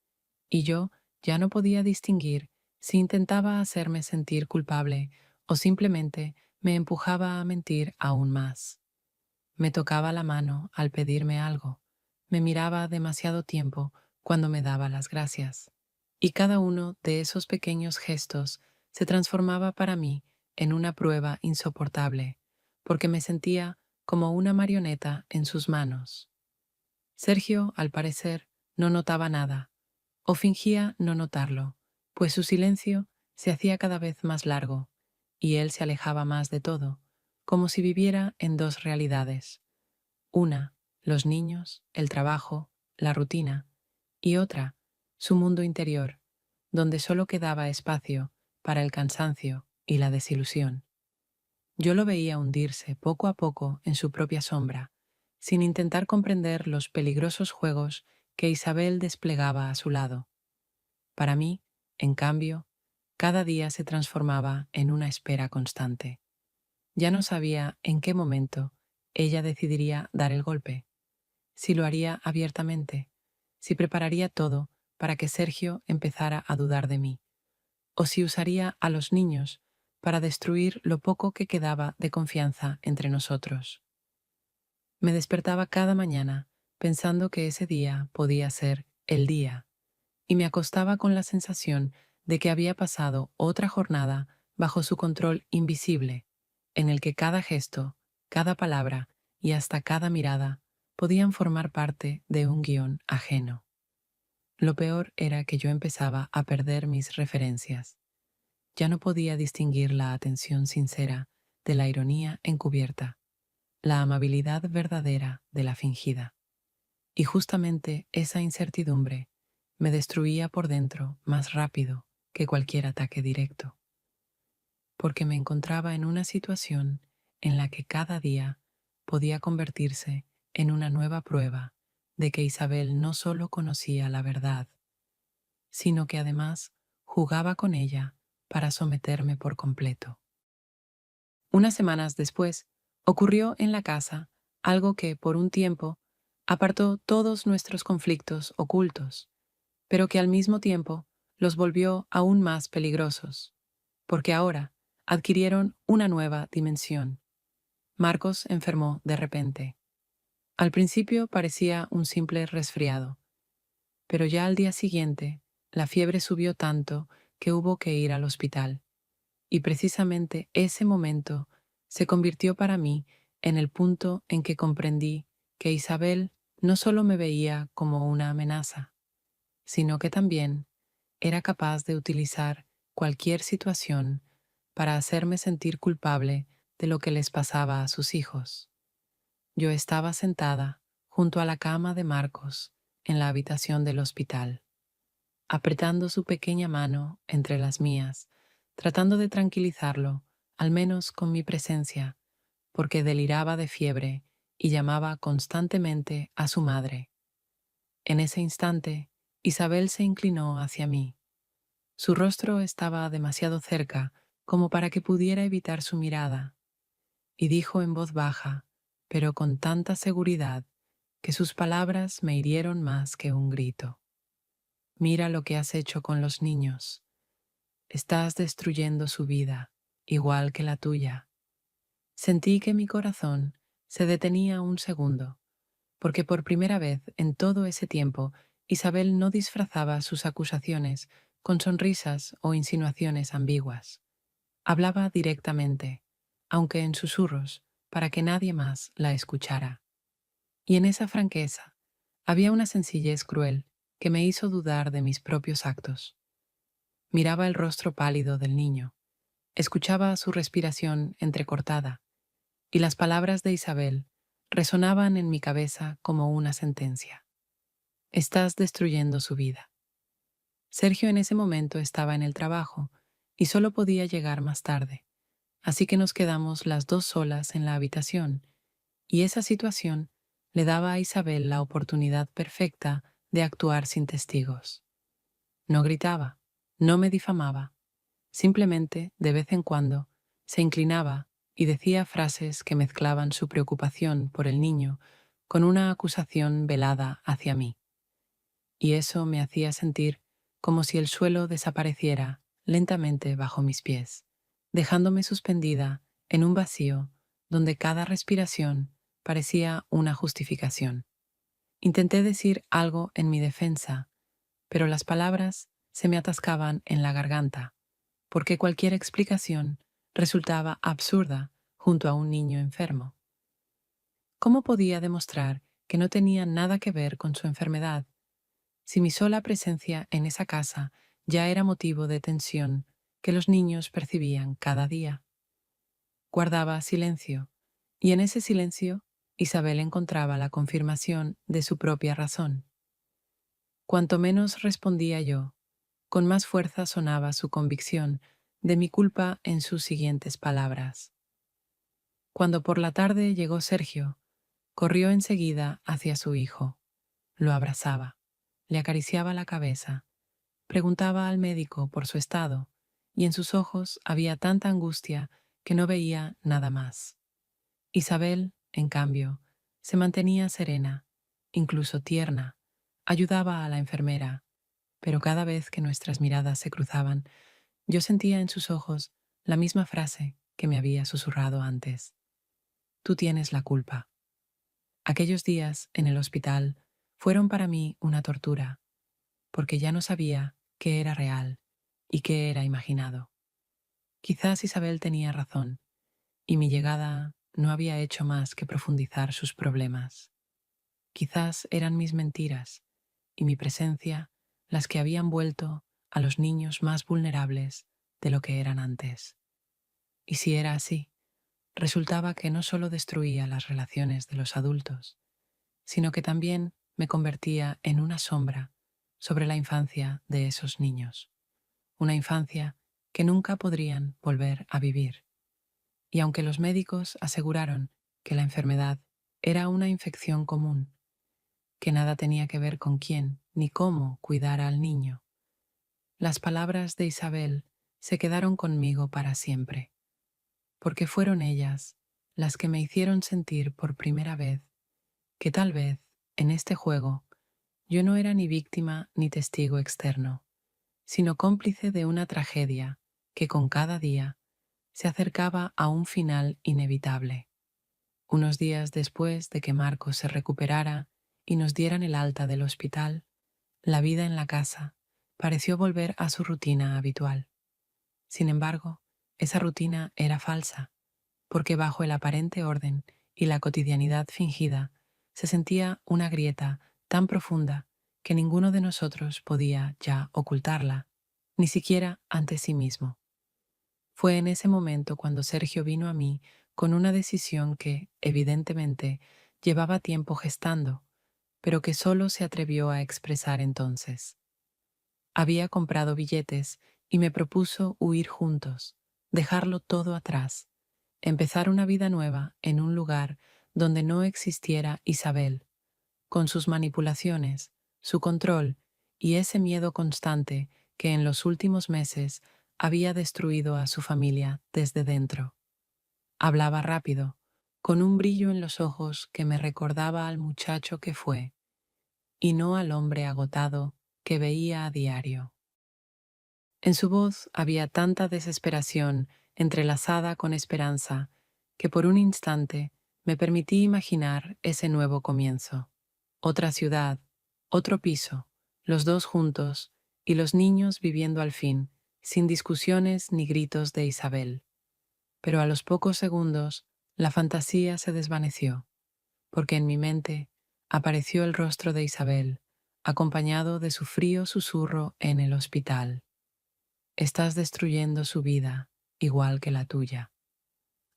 y yo ya no podía distinguir si intentaba hacerme sentir culpable o simplemente me empujaba a mentir aún más. Me tocaba la mano al pedirme algo, me miraba demasiado tiempo cuando me daba las gracias, y cada uno de esos pequeños gestos se transformaba para mí en una prueba insoportable, porque me sentía como una marioneta en sus manos. Sergio, al parecer, no notaba nada, o fingía no notarlo, pues su silencio se hacía cada vez más largo, y él se alejaba más de todo, como si viviera en dos realidades. Una, los niños, el trabajo, la rutina, y otra, su mundo interior, donde solo quedaba espacio para el cansancio y la desilusión. Yo lo veía hundirse poco a poco en su propia sombra, sin intentar comprender los peligrosos juegos que Isabel desplegaba a su lado. Para mí, en cambio, cada día se transformaba en una espera constante. Ya no sabía en qué momento ella decidiría dar el golpe, si lo haría abiertamente, si prepararía todo para que Sergio empezara a dudar de mí, o si usaría a los niños para destruir lo poco que quedaba de confianza entre nosotros. Me despertaba cada mañana pensando que ese día podía ser el día, y me acostaba con la sensación de que había pasado otra jornada bajo su control invisible, en el que cada gesto, cada palabra y hasta cada mirada podían formar parte de un guión ajeno. Lo peor era que yo empezaba a perder mis referencias. Ya no podía distinguir la atención sincera de la ironía encubierta, la amabilidad verdadera de la fingida. Y justamente esa incertidumbre me destruía por dentro más rápido que cualquier ataque directo, porque me encontraba en una situación en la que cada día podía convertirse en una nueva prueba de que Isabel no solo conocía la verdad, sino que además jugaba con ella para someterme por completo. Unas semanas después, ocurrió en la casa algo que, por un tiempo, apartó todos nuestros conflictos ocultos, pero que al mismo tiempo los volvió aún más peligrosos, porque ahora adquirieron una nueva dimensión. Marcos enfermó de repente. Al principio parecía un simple resfriado, pero ya al día siguiente la fiebre subió tanto que hubo que ir al hospital. Y precisamente ese momento se convirtió para mí en el punto en que comprendí que Isabel no solo me veía como una amenaza, sino que también era capaz de utilizar cualquier situación para hacerme sentir culpable de lo que les pasaba a sus hijos. Yo estaba sentada junto a la cama de Marcos en la habitación del hospital, apretando su pequeña mano entre las mías, tratando de tranquilizarlo, al menos con mi presencia, porque deliraba de fiebre y llamaba constantemente a su madre. En ese instante, Isabel se inclinó hacia mí. Su rostro estaba demasiado cerca como para que pudiera evitar su mirada, y dijo en voz baja, pero con tanta seguridad, que sus palabras me hirieron más que un grito. Mira lo que has hecho con los niños. Estás destruyendo su vida, igual que la tuya. Sentí que mi corazón se detenía un segundo, porque por primera vez en todo ese tiempo Isabel no disfrazaba sus acusaciones con sonrisas o insinuaciones ambiguas. Hablaba directamente, aunque en susurros, para que nadie más la escuchara. Y en esa franqueza había una sencillez cruel que me hizo dudar de mis propios actos. Miraba el rostro pálido del niño, escuchaba su respiración entrecortada, y las palabras de Isabel resonaban en mi cabeza como una sentencia. Estás destruyendo su vida. Sergio en ese momento estaba en el trabajo y solo podía llegar más tarde, así que nos quedamos las dos solas en la habitación, y esa situación le daba a Isabel la oportunidad perfecta de actuar sin testigos. No gritaba, no me difamaba, simplemente, de vez en cuando, se inclinaba y decía frases que mezclaban su preocupación por el niño con una acusación velada hacia mí. Y eso me hacía sentir como si el suelo desapareciera lentamente bajo mis pies, dejándome suspendida en un vacío donde cada respiración parecía una justificación. Intenté decir algo en mi defensa, pero las palabras se me atascaban en la garganta, porque cualquier explicación resultaba absurda junto a un niño enfermo. ¿Cómo podía demostrar que no tenía nada que ver con su enfermedad si mi sola presencia en esa casa ya era motivo de tensión que los niños percibían cada día? Guardaba silencio, y en ese silencio Isabel encontraba la confirmación de su propia razón. Cuanto menos respondía yo, con más fuerza sonaba su convicción de mi culpa en sus siguientes palabras. Cuando por la tarde llegó Sergio, corrió enseguida hacia su hijo. Lo abrazaba, le acariciaba la cabeza, preguntaba al médico por su estado, y en sus ojos había tanta angustia que no veía nada más. Isabel, en cambio, se mantenía serena, incluso tierna, ayudaba a la enfermera, pero cada vez que nuestras miradas se cruzaban, yo sentía en sus ojos la misma frase que me había susurrado antes. Tú tienes la culpa. Aquellos días en el hospital fueron para mí una tortura, porque ya no sabía qué era real y qué era imaginado. Quizás Isabel tenía razón, y mi llegada no había hecho más que profundizar sus problemas. Quizás eran mis mentiras y mi presencia las que habían vuelto a los niños más vulnerables de lo que eran antes. Y si era así, resultaba que no solo destruía las relaciones de los adultos, sino que también me convertía en una sombra sobre la infancia de esos niños, una infancia que nunca podrían volver a vivir. Y aunque los médicos aseguraron que la enfermedad era una infección común, que nada tenía que ver con quién ni cómo cuidar al niño. Las palabras de Isabel se quedaron conmigo para siempre, porque fueron ellas las que me hicieron sentir por primera vez que tal vez, en este juego, yo no era ni víctima ni testigo externo, sino cómplice de una tragedia que con cada día se acercaba a un final inevitable. Unos días después de que Marcos se recuperara y nos dieran el alta del hospital, la vida en la casa pareció volver a su rutina habitual. Sin embargo, esa rutina era falsa, porque bajo el aparente orden y la cotidianidad fingida se sentía una grieta tan profunda que ninguno de nosotros podía ya ocultarla, ni siquiera ante sí mismo. Fue en ese momento cuando Sergio vino a mí con una decisión que, evidentemente, llevaba tiempo gestando, pero que solo se atrevió a expresar entonces. Había comprado billetes y me propuso huir juntos, dejarlo todo atrás, empezar una vida nueva en un lugar donde no existiera Isabel, con sus manipulaciones, su control y ese miedo constante que en los últimos meses había destruido a su familia desde dentro. Hablaba rápido, con un brillo en los ojos que me recordaba al muchacho que fue, y no al hombre agotado que veía a diario. En su voz había tanta desesperación entrelazada con esperanza que por un instante me permití imaginar ese nuevo comienzo. Otra ciudad, otro piso, los dos juntos y los niños viviendo al fin, sin discusiones ni gritos de Isabel. Pero a los pocos segundos la fantasía se desvaneció, porque en mi mente apareció el rostro de Isabel, acompañado de su frío susurro en el hospital. Estás destruyendo su vida, igual que la tuya.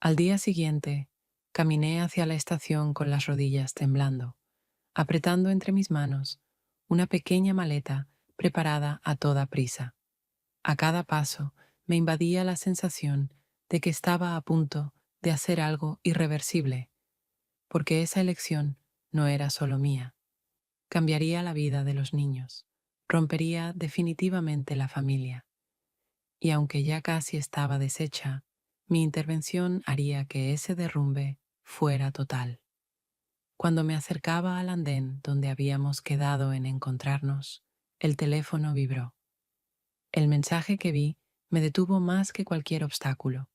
Al día siguiente, caminé hacia la estación con las rodillas temblando, apretando entre mis manos una pequeña maleta preparada a toda prisa. A cada paso me invadía la sensación de que estaba a punto de hacer algo irreversible, porque esa elección no era solo mía. Cambiaría la vida de los niños, rompería definitivamente la familia. Y aunque ya casi estaba deshecha, mi intervención haría que ese derrumbe fuera total. Cuando me acercaba al andén donde habíamos quedado en encontrarnos, el teléfono vibró. El mensaje que vi me detuvo más que cualquier obstáculo.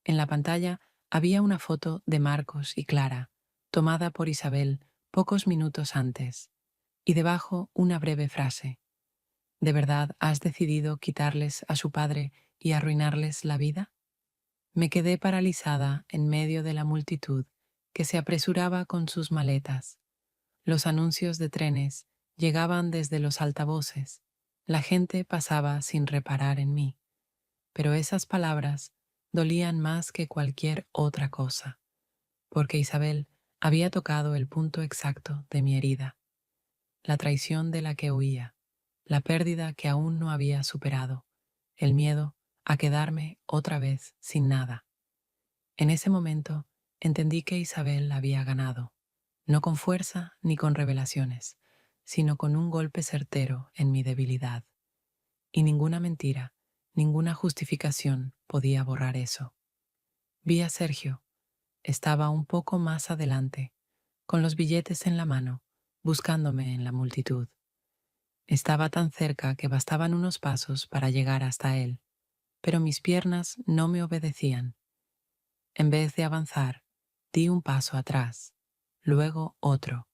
En la pantalla había una foto de Marcos y Clara, tomada por Isabel pocos minutos antes, y debajo una breve frase. ¿De verdad has decidido quitarles a su padre y arruinarles la vida? Me quedé paralizada en medio de la multitud que se apresuraba con sus maletas. Los anuncios de trenes llegaban desde los altavoces. La gente pasaba sin reparar en mí. Pero esas palabras dolían más que cualquier otra cosa, porque Isabel había tocado el punto exacto de mi herida, la traición de la que huía, la pérdida que aún no había superado, el miedo a quedarme otra vez sin nada. En ese momento entendí que Isabel había ganado, no con fuerza ni con revelaciones, sino con un golpe certero en mi debilidad. Y ninguna mentira, ninguna justificación podía borrar eso. Vi a Sergio. Estaba un poco más adelante, con los billetes en la mano, buscándome en la multitud. Estaba tan cerca que bastaban unos pasos para llegar hasta él, pero mis piernas no me obedecían. En vez de avanzar, di un paso atrás, luego otro,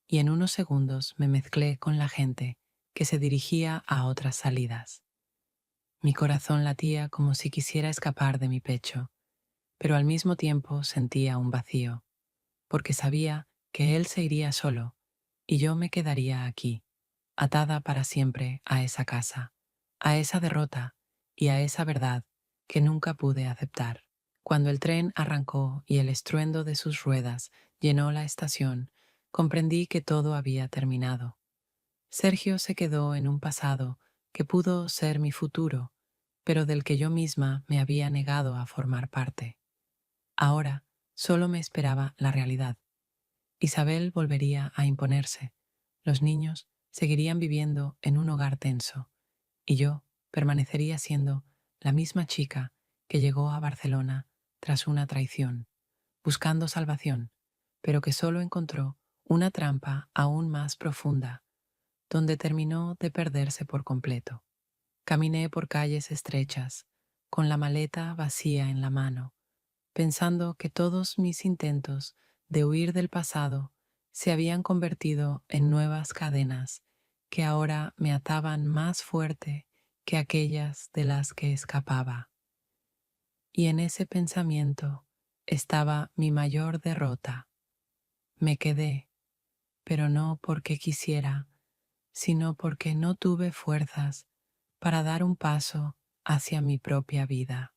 y en unos segundos me mezclé con la gente que se dirigía a otras salidas. Mi corazón latía como si quisiera escapar de mi pecho, pero al mismo tiempo sentía un vacío, porque sabía que él se iría solo y yo me quedaría aquí, atada para siempre a esa casa, a esa derrota y a esa verdad que nunca pude aceptar. Cuando el tren arrancó y el estruendo de sus ruedas llenó la estación, comprendí que todo había terminado. Sergio se quedó en un pasado que pudo ser mi futuro, pero del que yo misma me había negado a formar parte. Ahora solo me esperaba la realidad. Isabel volvería a imponerse, Los niños seguirían viviendo en un hogar tenso y yo permanecería siendo la misma chica que llegó a Barcelona tras una traición, buscando salvación, pero que solo encontró una trampa aún más profunda, donde terminó de perderse por completo. Caminé por calles estrechas, con la maleta vacía en la mano, pensando que todos mis intentos de huir del pasado se habían convertido en nuevas cadenas que ahora me ataban más fuerte que aquellas de las que escapaba. Y en ese pensamiento estaba mi mayor derrota. Me quedé, pero no porque quisiera, sino porque no tuve fuerzas para dar un paso hacia mi propia vida.